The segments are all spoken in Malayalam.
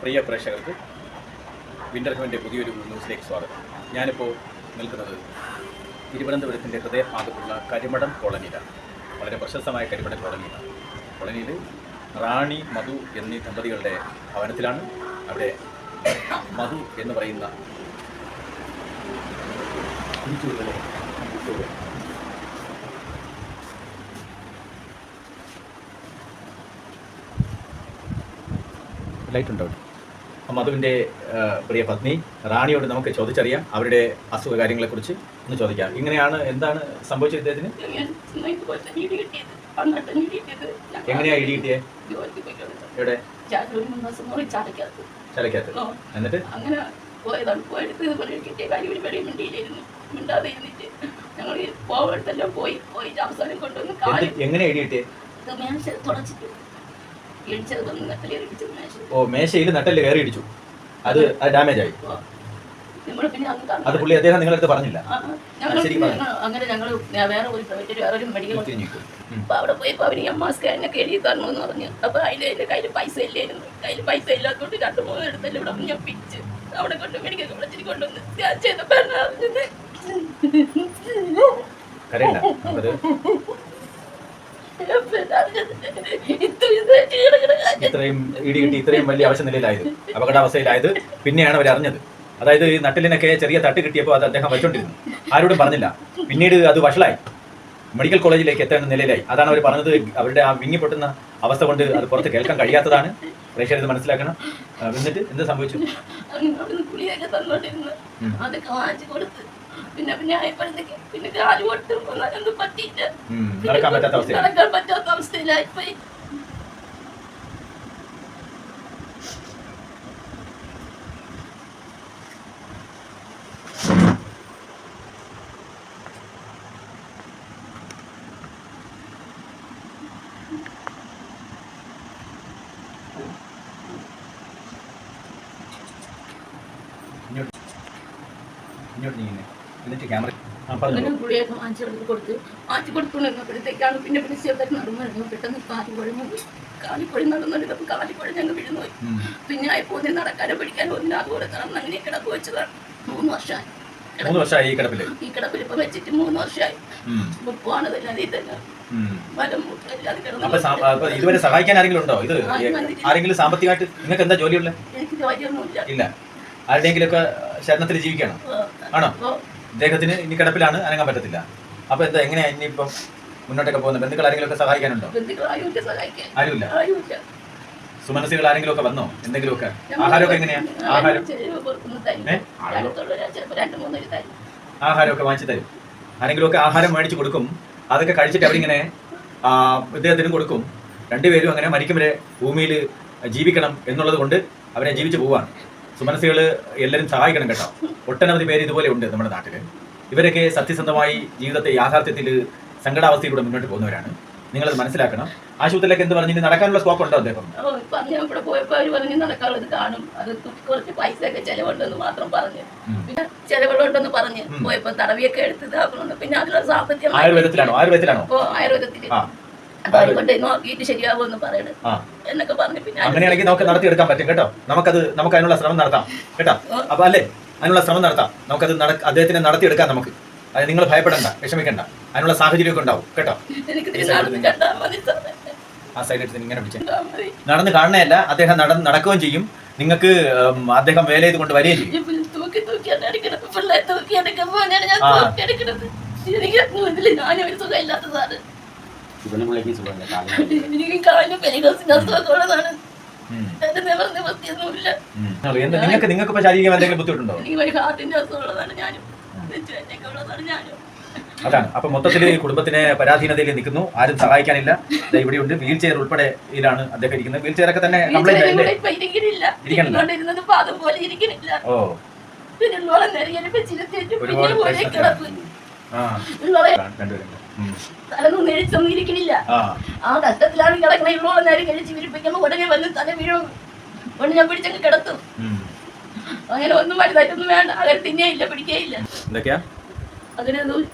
പ്രിയ പ്രേക്ഷകർക്ക് വിൻ്റർഹെവൻ്റെ പുതിയൊരു ന്യൂസിലേക്ക് സ്വാഗതം. ഞാനിപ്പോൾ നിൽക്കുന്നത് തിരുവനന്തപുരത്തിൻ്റെ ഹൃദയഭാഗത്തുള്ള കരിമടം കോളനിയിലാണ്. വളരെ പ്രശസ്തമായ കരിമടം കോളനിയിലാണ്. കോളനിയിൽ റാണി മധു എന്നീ ദമ്പതികളുടെ ഭവനത്തിലാണ്. അവിടെ മധു എന്ന് പറയുന്ന ലൈറ്റ് ഉണ്ടോ? മധുവിൻ്റെ പ്രിയ പത്നി റാണിയോട് നമുക്ക് ചോദിച്ചറിയാം അവരുടെ അസുഖ കാര്യങ്ങളെക്കുറിച്ച് ഒന്ന് ചോദിക്കാം. ഇങ്ങനെയാണ്, എന്താണ് സംഭവിച്ചത് ഇദ്ദേഹത്തിന്? എങ്ങനെയാ ഇടി കിട്ടിയേ? എവിടെ? ചലക്കകത്ത്. എന്നിട്ട് അങ്ങനെ പോയതാണ്. പോയെടുത്ത് കിട്ടിയ കാര്യം ഒരു വെളിയും മിണ്ടിയിലായിരുന്നു. മിണ്ടാതെ ഇരുന്നിട്ട് ഞങ്ങൾ പോവെടുത്തെല്ലാം പോയി അവസാനം കൊണ്ടുവന്ന് എങ്ങനെയാ ഇടി കിട്ടിയേ? തുടച്ചിട്ട് മേശയിൽ നട്ടല് കയറി ഇടിച്ചു. അത് ഡാമേജ് ആയി. അത് പുള്ളി അദ്ദേഹം നിങ്ങളടുത്ത് പറഞ്ഞില്ല? അങ്ങനെ ഞങ്ങൾ വേറൊരു മെഡിക്കൽ അപ്പൊ അവിടെ പോയപ്പോ അവര് എം മാസ്ക് എന്നൊക്കെ എഴുതി തരണമെന്ന് പറഞ്ഞു. അപ്പൊ അതിന്റെ കയ്യിൽ പൈസ ഇല്ലായിരുന്നു. കയ്യിൽ പൈസ ഇല്ലാത്തോണ്ട് 2-3 എടുത്തല്ലേ ഇവിടെ ഞാൻ പിടിച്ച് അവിടെ കൊണ്ട് മെഡിക്കൽ കോളേജിൽ കൊണ്ടുവന്ന് സ്കാൻ ചെയ്തപ്പോ ഇത്രയും ഇടി കിട്ടി ഇത്രയും വലിയ അവശ നിലയിലായത്, അപകടാവസ്ഥയിലായത് പിന്നെയാണ് അവർ അറിഞ്ഞത്. അതായത് ഈ നട്ടിലിനൊക്കെ ചെറിയ തട്ട് കിട്ടിയപ്പോൾ അത് അദ്ദേഹം വെച്ചോണ്ടിരുന്നു, ആരോടും പറഞ്ഞില്ല. പിന്നീട് അത് വഷളായി, മെഡിക്കൽ കോളേജിലേക്ക് എത്തേണ്ട നിലയിലായി. അതാണ് അവർ പറഞ്ഞത്. അവരുടെ ആ വിങ്ങിപ്പൊട്ടുന്ന അവസ്ഥ കൊണ്ട് അത് പുറത്ത് കേൾക്കാൻ കഴിയാത്തതാണ്. പ്രേക്ഷകർ ഇത് മനസ്സിലാക്കണം. എന്നിട്ട് എന്ത് സംഭവിച്ചു? നടക്കാൻ പറ്റാത്ത അവസ്ഥയിലായി പോയി. എന്നിട്ട് ക്യാമറ ഗുളിയൊക്കെ മാറ്റി കൊടുത്തുകൊണ്ടിരുന്നപ്പോഴത്തേക്കാണ് പിന്നെ ചെറുതായിട്ട് നടന്നു. പെട്ടെന്ന് കാലിപ്പുഴ നടന്നിട്ട് കാലിപ്പുഴ ഞങ്ങൾ വീഴുന്നുപോയി. പിന്നെ ആയപ്പോ നടക്കാനോ പിടിക്കാനോ ഒന്നും അതുപോലെ തന്നെ അങ്ങനെ കിടപ്പ് വെച്ചതാണ്. 3 വർഷമായി ഈ കിടപ്പിൽ ഇപ്പൊ വെച്ചിട്ട് 3 വർഷമായി. ഇതുവരെ സഹായിക്കാൻ ആരെങ്കിലും ഉണ്ടോ? ഇത് ആരെങ്കിലും സാമ്പത്തികമായിട്ട് നിങ്ങൾക്ക് എന്താ ജോലിയുള്ള? എനിക്ക് ജോലിയൊന്നുമില്ല. ഇല്ല. ആരുടെയെങ്കിലും ഒക്കെ ശരണത്തിൽ ജീവിക്കണം ആണോ? ഇദ്ദേഹത്തിന് ഇനി കിടപ്പിലാണ്, അനങ്ങാൻ പറ്റത്തില്ല. അപ്പൊ എന്താ, എങ്ങനെയാ ഇനിയിപ്പം മുന്നോട്ടൊക്കെ പോകുന്നത്? ബന്ധുക്കൾ ആരെങ്കിലും ഒക്കെ സഹായിക്കാനുണ്ടോ? ആരുമില്ല. സുമനസികൾ ആരെങ്കിലും ഒക്കെ വന്നോ? എന്തെങ്കിലുമൊക്കെ ആഹാരമൊക്കെ എങ്ങനെയാ? ആഹാരമൊക്കെ വാങ്ങിച്ചു തരും. ആരെങ്കിലും ഒക്കെ ആഹാരം മേടിച്ചു കൊടുക്കും. അതൊക്കെ കഴിച്ചിട്ട് അവരിങ്ങനെ ഇദ്ദേഹത്തിനും കൊടുക്കും. രണ്ടുപേരും അങ്ങനെ മരിക്കും വരെ ഭൂമിയിൽ ജീവിക്കണം എന്നുള്ളത് കൊണ്ട് അവരെ ജീവിച്ചു പോവാണ്. സുമനസികൾ എല്ലാവരും സഹായിക്കണം കേട്ടോ. ഒട്ടനവധി പേര് ഇതുപോലെ ഉണ്ട് നമ്മുടെ നാട്ടിൽ. ഇവരൊക്കെ സത്യസന്ധമായി ജീവിതത്തെ യാഥാർത്ഥ്യത്തിൽ സങ്കടാവസ്ഥയിലൂടെ മുന്നോട്ട് പോകുന്നവരാണ്. നിങ്ങളത് മനസ്സിലാക്കണം. ആശുപത്രിയിലൊക്കെ എന്ത് പറഞ്ഞു, നടക്കാനുള്ള സ്കോപ്പ് ഉണ്ടോ? അദ്ദേഹം പോയപ്പോ അവര് പറഞ്ഞു നടക്കാനുള്ളത് കാണും, അത് കുറച്ച് പൈസ ഒക്കെ ചെലവുണ്ടെന്ന് മാത്രം പറഞ്ഞു. പിന്നെ ചെലവുകളുണ്ടെന്ന് പറഞ്ഞ് പോയപ്പോ തടവിയൊക്കെ എടുത്തതാക്കുന്നുണ്ട്. പിന്നെ അതിലുള്ള സാമ്പത്തികം ആയുർവേദത്തിലാണോ? ആയുർവേദത്തിൽ നോക്കിയിട്ട് ശരിയാവുമെന്ന് പറയണത് എന്നൊക്കെ പറഞ്ഞു. പിന്നെ അങ്ങനെയാണെങ്കിൽ നമുക്ക് നടത്തിയെടുക്കാൻ പറ്റും കേട്ടോ. നമുക്ക് അതിനുള്ള ശ്രമം നടത്താം കേട്ടോ. അപ്പൊ അല്ലേ, അതിനുള്ള ശ്രമം നടത്താം. നമുക്കത് അദ്ദേഹത്തിനെ നടത്തിയെടുക്കാം. നമുക്ക് അത് നിങ്ങൾ ഭയപ്പെടണ്ട, വിഷമിക്കണ്ട. അതിനുള്ള സാഹചര്യമൊക്കെ ഉണ്ടാവും കേട്ടോ. ആ സൈഡ് എടുത്ത് ഇങ്ങനെ പിടിച്ച് നടന്ന് കാണുന്നതല്ല, അദ്ദേഹം നടക്കുകയും ചെയ്യും. നിങ്ങൾക്ക് അദ്ദേഹം വേല ചെയ്ത് കൊണ്ട് വരികയും ചെയ്യും. നിങ്ങൾക്ക് ഇപ്പൊ ശാരീരികം എന്തെങ്കിലും ബുദ്ധിമുട്ടുണ്ടോ? അതാണ്. അപ്പൊ മൊത്തത്തിൽ കുടുംബത്തിനെ പരാധീനതയിൽ നിൽക്കുന്നു. ആരും സഹായിക്കാനില്ല. ഇവിടെയുണ്ട് വീൽ ചെയർ ഉൾപ്പെടെ ഇതിലാണ് അദ്ദേഹം ഇരിക്കുന്നത്. വീൽ ചെയർ ഒക്കെ തന്നെ കംപ്ലൈന്റ് അല്ലേ? ഓ, ഇരിക്കണില്ല. ആ കഷ്ടത്തിലാണ് കിടക്കണ. ഇവളോളം നേരം കഴിച്ച് വിരിപ്പിക്കുമ്പോ ഉടനെ വന്ന് തല വീഴും. കൊണ്ട് ഞാൻ പിടിച്ചങ്ങ് കിടത്തും. അങ്ങനെ ഒന്നും വലുതായിട്ടൊന്നും വേണ്ട. അങ്ങനെ തിന്നേയില്ല, പിടിക്കേയില്ല. അങ്ങനെ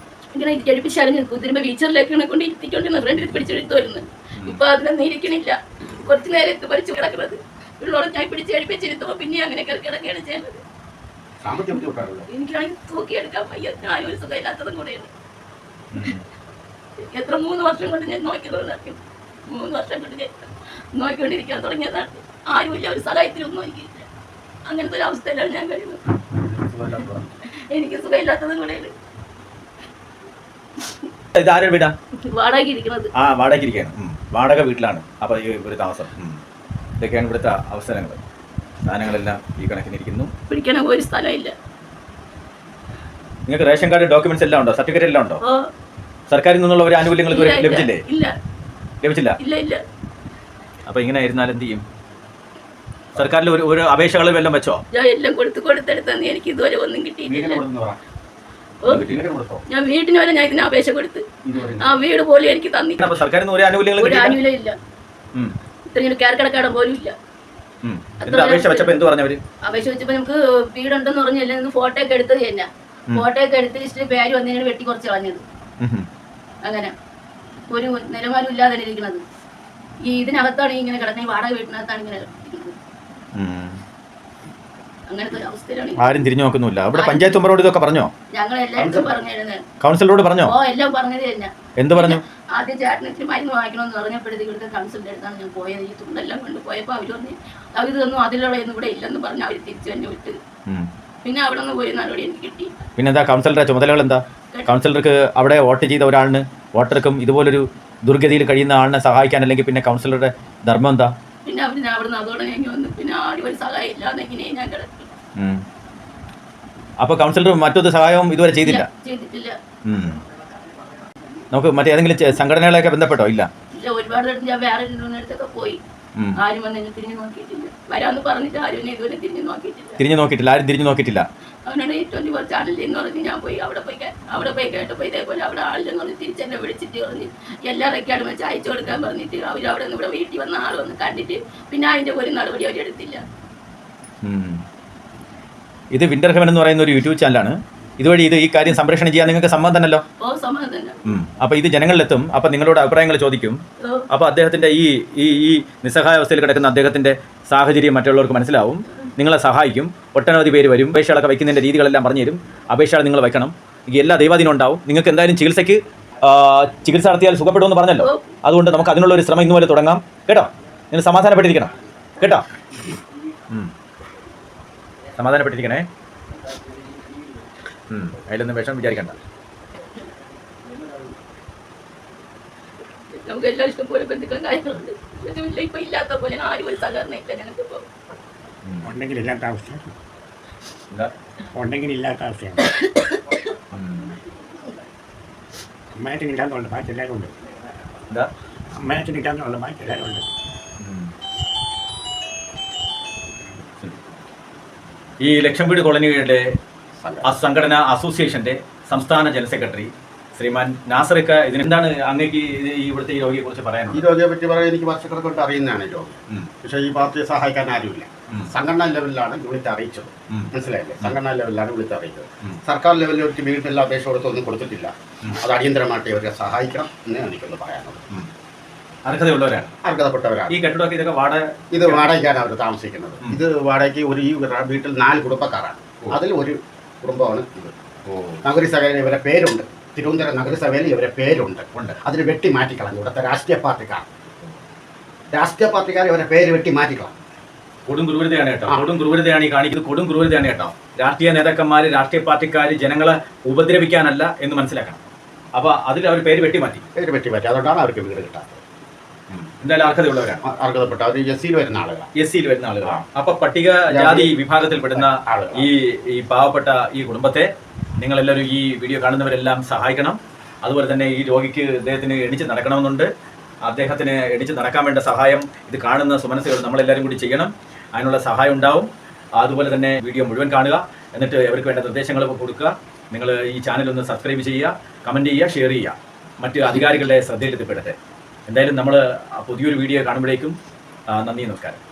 ഇങ്ങനെ ജടിപ്പിച്ചാലും നിൽക്കും. തിരുമ്പോ വീച്ചറിലേക്കാണ് കൊണ്ട് ഇരുത്തിക്കൊണ്ടിരുന്ന ഫ്രണ്ടിൽ പിടിച്ചെടുത്തു വരുന്നത്. ഇപ്പൊ അതിനൊന്നും ഇരിക്കണില്ല. കുറച്ചു നേരം വലിച്ചു കിടക്കുന്നത്. ഉള്ളോടെ ഞാൻ പിടിച്ച് കഴിപ്പിച്ചിരുത്തുമ്പോൾ പിന്നെ അങ്ങനെ കിടക്കുകയാണ് ചെയ്യുന്നത്. സാമ്പത്തിക ബുദ്ധിമുട്ടാണല്ലോ. എനിക്കാണെങ്കിൽ തൂക്കിയെടുക്കാൻ വയ്യ. ഞാനും ഒരു സുഖമില്ലാത്തതും കൂടെയാണ്. എത്ര 3 വർഷം കൊണ്ട് ഞാൻ നോക്കിക്കൊണ്ടിരിക്കും. 3 വർഷം കൊണ്ട് ഞാൻ നോക്കിക്കൊണ്ടിരിക്കാൻ തുടങ്ങിയതാണ്. ആരുമില്ല, ഒരു സഹായത്തിനൊന്നും എനിക്കില്ല. അങ്ങനത്തെ ഒരു അവസ്ഥയിലാണ് ഞാൻ കഴിയുന്നത്. എനിക്ക് സുഖമില്ലാത്തതും കൂടെയാണ്. ഇത് ആരുടെ വീടാ? വാടകയ്ക്ക് ഇരിക്കുന്നത്. ആ, വാടകയ്ക്ക് ഇരിക്കുകയാണ്. വാടക വീട്ടിലാണ് അപ്പോൾ ഈ ഒരു താമസം. ഇതൊക്കെയാണ് ഇവിടുത്തെ അവസരങ്ങൾ. സാധനങ്ങളെല്ലാം ഈ കണക്കിനിരിക്കുന്നു. പിടിക്കണ ഒരു സ്ഥലമില്ല. നിങ്ങൾക്ക് റേഷൻ കാർഡ് ഡോക്യുമെന്റ്സ് എല്ലാം ഉണ്ടോ? സർട്ടിഫിക്കറ്റ് എല്ലാം ഉണ്ടോ? ഓ, സർക്കാരിൽ നിന്നുള്ള ഒരു ആനുകൂല്യങ്ങൾ ഇതുവരെ ലഭിച്ചില്ലേ? ഇല്ല, ലഭിച്ചില്ല. ഇല്ല, ഇല്ല. അപ്പോൾ ഇങ്ങനെ ആയിരുന്നാൽ എന്ത് ചെയ്യും? സർക്കാരിൽ ഒരു അപേക്ഷകൾ വല്ലതും വെച്ചോ? ഞാൻ എല്ലാം കൊടുത്തെടുത്തന്ന് എനിക്ക് ഇതുവരെ ഒന്നും കിട്ടിയിട്ടില്ല. ഞാൻ വീട്ടിന് വരെ ഞാൻ ഇതിന് അപേക്ഷ കൊടുത്ത് ആ വീട് പോലും എനിക്ക് തന്നില്ല. അപ്പോൾ സർക്കാരിൽ നിന്ന് ഒരു ആനുകൂല്യങ്ങളും ഒരു ആനുകൂല്യം ഇല്ല. ഇത്രയും കയർക്കടക്കാടം പോലും ഇല്ല. അപേക്ഷ വെച്ചപ്പോൾ എന്ത് പറഞ്ഞവര്? അപേക്ഷ വെച്ചപ്പോൾ നമുക്ക് വീടുണ്ടെന്ന് പറഞ്ഞല്ലേ, ഫോട്ടോ ഒക്കെ എടുത്തത് തന്നെ. ഫോട്ടോ ഒക്കെ എടുത്ത് ഇഷ്ടം പേര് വന്നതിന് വെട്ടി കുറച്ച് കളഞ്ഞത്. അങ്ങനെ ഒരു നിലവാരം ഇല്ലാതെ ഇരിക്കുന്നത്. ഈ ഇതിനകത്താണ് ഇങ്ങനെ കിടക്കുന്നത്. ഈ വാടക വീട്ടിനകത്താണ് ഇങ്ങനെ ഇരിക്കുന്നത്. അങ്ങനത്തെ ഒരു അവസ്ഥയിലാണ്. ആരും തിരിഞ്ഞു നോക്കുന്നില്ല. അവിടെ പഞ്ചായത്ത് മെമ്പറോട് ഇതൊക്കെ പറഞ്ഞോ? ഞങ്ങൾ എല്ലാവർക്കും പറഞ്ഞു. കൗൺസിലറോട് പറഞ്ഞോ? ഓ, എല്ലാം പറഞ്ഞത് തന്നെ. എന്ത് പറഞ്ഞു? ആദ്യം ചേട്ടനത്തിന് മരുന്ന് വാങ്ങിക്കണമെന്ന് പറഞ്ഞപ്പോഴത്തേക്ക് ഇവിടുത്തെ കൗൺസിലിന്റെ അടുത്താണ് ഞാൻ പോയത്. ഈ തുണ്ടെല്ലാം കൊണ്ട് പോയപ്പോൾ അവർ പറഞ്ഞു അവരിതൊന്നും അതിലുള്ളതൊന്നും ഇവിടെ ഇല്ലെന്ന് പറഞ്ഞ് അവർ തിരിച്ചു തന്നെ വിട്ട്. പിന്നെ അവിടെ നിന്ന് പോയി നടപടി എനിക്ക് കിട്ടി. പിന്നെന്താ കൗൺസിലറുടെ ചുമതലകൾ എന്താ? കൗൺസിലർക്ക് അവിടെ വോട്ട് ചെയ്ത ഒരാളിന്, വോട്ടർക്കും ഇതുപോലൊരു ദുർഗതിയിൽ കഴിയുന്ന ആളിനെ സഹായിക്കാൻ അല്ലെങ്കിൽ പിന്നെ കൗൺസിലറുടെ ധർമ്മം എന്താ? പിന്നെ അവര് അവിടുന്ന് അതോടെ ഞാൻ വന്നു. പിന്നെ ആരും ഒരു സഹായം ഇല്ലാതെ ഇങ്ങനെ ഞാൻ കിടക്കും. അപ്പോൾ കൗൺസിലർ മറ്റൊരു സഹായവും ഇതുവരെ ചെയ്തില്ല? ചെയ്തിട്ടില്ല. നമുക്ക് മറ്റേതെങ്കിലും സംഘടനകളെയൊക്കെ ബന്ധപ്പെട്ടോ? ഇല്ല. ഒരുപാട് ഞാൻ വേറെ അടുത്തൊക്കെ പോയി. ആരും വന്ന് തിരിഞ്ഞു നോക്കിയിട്ടില്ല. വരാന്ന് പറഞ്ഞിട്ട് ആരും ഇതുവരെ തിരിഞ്ഞു നോക്കിയിട്ടില്ല. ആരും തിരിഞ്ഞു നോക്കിയിട്ടില്ല. അവനോട് 24 ചാനലിൽ എന്ന് പറഞ്ഞ് ഞാൻ പോയി അവിടെ പോയി കേട്ടപ്പോൾ ഇതേപോലെ അവിടെ ആളില്ലെന്ന് പറഞ്ഞ് തിരിച്ചെന്നെ വിളിച്ചിട്ട് പറഞ്ഞ് എല്ലാ റെക്കാർഡും വെച്ച് അയച്ചു കൊടുക്കാൻ പറഞ്ഞിട്ട് അവരവിടെ നിന്ന് ഇവിടെ വീട്ടിൽ വന്ന ആൾ വന്ന് കണ്ടിട്ട് പിന്നെ അതിൻ്റെ ഒരു നടപടി അവരെടുത്തില്ല. ഇത് വിന്റർ ഹെവൻ എന്ന് പറയുന്ന ഒരു യൂട്യൂബ് ചാനലാണ്. ഇതുവഴി ഈ കാര്യം സംപ്രേഷണം ചെയ്യാൻ നിങ്ങൾക്ക് സമ്മതം തന്നല്ലോ? ഓ, സമ്മതം തന്നെ. അപ്പോൾ ഇത് ജനങ്ങളിലെത്തും. അപ്പോൾ നിങ്ങളുടെ അഭിപ്രായങ്ങൾ ചോദിക്കും. അപ്പോൾ അദ്ദേഹത്തിൻ്റെ ഈ നിസ്സഹായ അവസ്ഥയിൽ കിടക്കുന്ന അദ്ദേഹത്തിൻ്റെ സാഹചര്യം മറ്റുള്ളവർക്ക് മനസ്സിലാവും. നിങ്ങളെ സഹായിക്കും. ഒട്ടനവധി പേര് വരും. അപേക്ഷകളൊക്കെ വയ്ക്കുന്നതിൻ്റെ രീതികളെല്ലാം പറഞ്ഞു തരും. അപേക്ഷകൾ നിങ്ങൾ വയ്ക്കണം. എല്ലാ ദൈവാധീനം ഉണ്ടാവും. നിങ്ങൾക്ക് എന്തായാലും ചികിത്സ നടത്തിയാൽ സുഖപ്പെടുമെന്ന് പറഞ്ഞല്ലോ. അതുകൊണ്ട് നമുക്ക് അതിനുള്ള ഒരു ശ്രമം ഇന്ന് പോലെ തുടങ്ങാം. കേട്ടോ? നിങ്ങൾ സമാധാനപ്പെട്ടിരിക്കണം. കേട്ടോ? സമാധാനപ്പെട്ടിരിക്കണേ. അതിലൊന്നും വിഷം വിചാരിക്കണ്ട. നമുക്ക് എല്ലാ ഇഷ്ടം പോലെ ബന്ധുക്കളും കാര്യങ്ങളുണ്ട്. ഇപ്പൊ ഇല്ലാത്ത പോലെ ആരും ഒരു സഹകരണം ഇല്ല ഞങ്ങൾക്ക്. ഇപ്പൊ ഉണ്ടെങ്കിൽ ഇല്ലാത്ത അവസ്ഥയാണ്. അമ്മയായിട്ട് കിട്ടാന്നുണ്ട്, ബാക്കി എല്ലാവരും ഉണ്ട്. അമ്മയായിട്ട് കിട്ടാന്നുള്ള ബാക്കി എല്ലാവരും ഉണ്ട്. ഈ ലക്ഷം വീട് കോളനിയുടെ സംഘടനാ അസോസിയേഷന്റെ സംസ്ഥാന ജനറൽ സെക്രട്ടറി ശ്രീമാൻ നാസറിക്ക, ഇതിനെന്താണ് അങ്ങേക്ക് ഇവിടുത്തെ ഈ രോഗിയെ കുറിച്ച് പറയാനുള്ളത്? ഈ രോഗിയെ പറ്റി പറയാൻ എനിക്ക് വർഷങ്ങളെ കൊണ്ട് അറിയുന്നതാണ് ഈ രോഗി. പക്ഷേ ഈ പാർട്ടിയെ സഹായിക്കാൻ ആരുമില്ല. സംഘടനാ ലെവലിലാണ് വിളിച്ച് അറിയിച്ചത്. മനസ്സിലായില്ലേ? സംഘടനാ ലെവലിലാണ് വിളിച്ച് അറിയിച്ചത്. സർക്കാർ ലെവലിൽ ഒരു വീട്ടിൽ അപേക്ഷ കൊടുത്തൊന്നും കൊടുത്തിട്ടില്ല. അത് അടിയന്തരമായിട്ട് ഇവരെ സഹായിക്കണം എന്ന് എനിക്കൊന്ന് പറയാനുള്ളത്. അർഹതയുള്ളവരാണ്, അർഹതപ്പെട്ടവരാണ്. ഈ കെട്ടിടമൊക്കെ ഇത് വാടകയ്ക്കാണ് അവർ താമസിക്കുന്നത്. ഇത് വാടകയ്ക്ക് ഈ വീട്ടിൽ 4 കുടുംബക്കാരാണ്. അതിൽ ഒരു കുടുംബമാണ് ഇത്. നഗരസഭയിൽ ഇവരെ പേരുണ്ട്. തിരുവനന്തപുരം നഗരസഭയിൽ ഇവരെ പേരുണ്ട്. അതിന് വെട്ടി മാറ്റിക്കളഞ്ഞു. ഇവിടുത്തെ രാഷ്ട്രീയ പാർട്ടിക്കാർ ഇവരെ പേര് വെട്ടി മാറ്റിക്കളഞ്ഞു. കൊടും ക്രൂരതയാണ് കേട്ടോ. കൊടും ക്രൂരതയാണ് ഈ കാണിക്കുന്നത്. കൊടും ക്രൂരതയാണ് കേട്ടോ. രാഷ്ട്രീയ നേതാക്കന്മാർ, രാഷ്ട്രീയ പാർട്ടിക്കാർ ജനങ്ങളെ ഉപദ്രവിക്കാനല്ല എന്ന് മനസ്സിലാക്കണം. അപ്പോൾ അതിൽ അവർ പേര് വെട്ടി മാറ്റി. അതുകൊണ്ടാണ് അവർക്ക് വീട് കിട്ടാത്തത്. എന്തായാലും അർഹതയുള്ളവരാണ്. അർഹതപ്പെട്ട അവർ എസ്-സിയിൽ വരുന്ന ആളുകളാണ്. അപ്പൊ പട്ടിക ജാതി വിഭാഗത്തിൽപ്പെടുന്ന ഈ പാവപ്പെട്ട ഈ കുടുംബത്തെ നിങ്ങളെല്ലാവരും ഈ വീഡിയോ കാണുന്നവരെല്ലാം സഹായിക്കണം. അതുപോലെ തന്നെ ഈ രോഗിക്ക് അദ്ദേഹത്തിന് എണിച്ച് നടക്കണമെന്നുണ്ട്. അദ്ദേഹത്തിന് എണിച്ച് നടക്കാൻ വേണ്ട സഹായം ഇത് കാണുന്ന സുമനസ്സുകൾ നമ്മളെല്ലാവരും കൂടി ചെയ്യണം. അതിനുള്ള സഹായം ഉണ്ടാവും. അതുപോലെ തന്നെ വീഡിയോ മുഴുവൻ കാണുക. എന്നിട്ട് അവർക്ക് വേണ്ട നിർദ്ദേശങ്ങൾ കൊടുക്കുക. നിങ്ങൾ ഈ ചാനൽ ഒന്ന് സബ്സ്ക്രൈബ് ചെയ്യുക, കമൻറ്റ് ചെയ്യുക, ഷെയർ ചെയ്യുക. മറ്റ് അധികാരികളുടെ ശ്രദ്ധയിലെത്തിപ്പെടട്ടെ. എന്തായാലും നമ്മൾ പുതിയൊരു വീഡിയോ കാണുമ്പോഴേക്കും നന്ദി, നമസ്കാരം.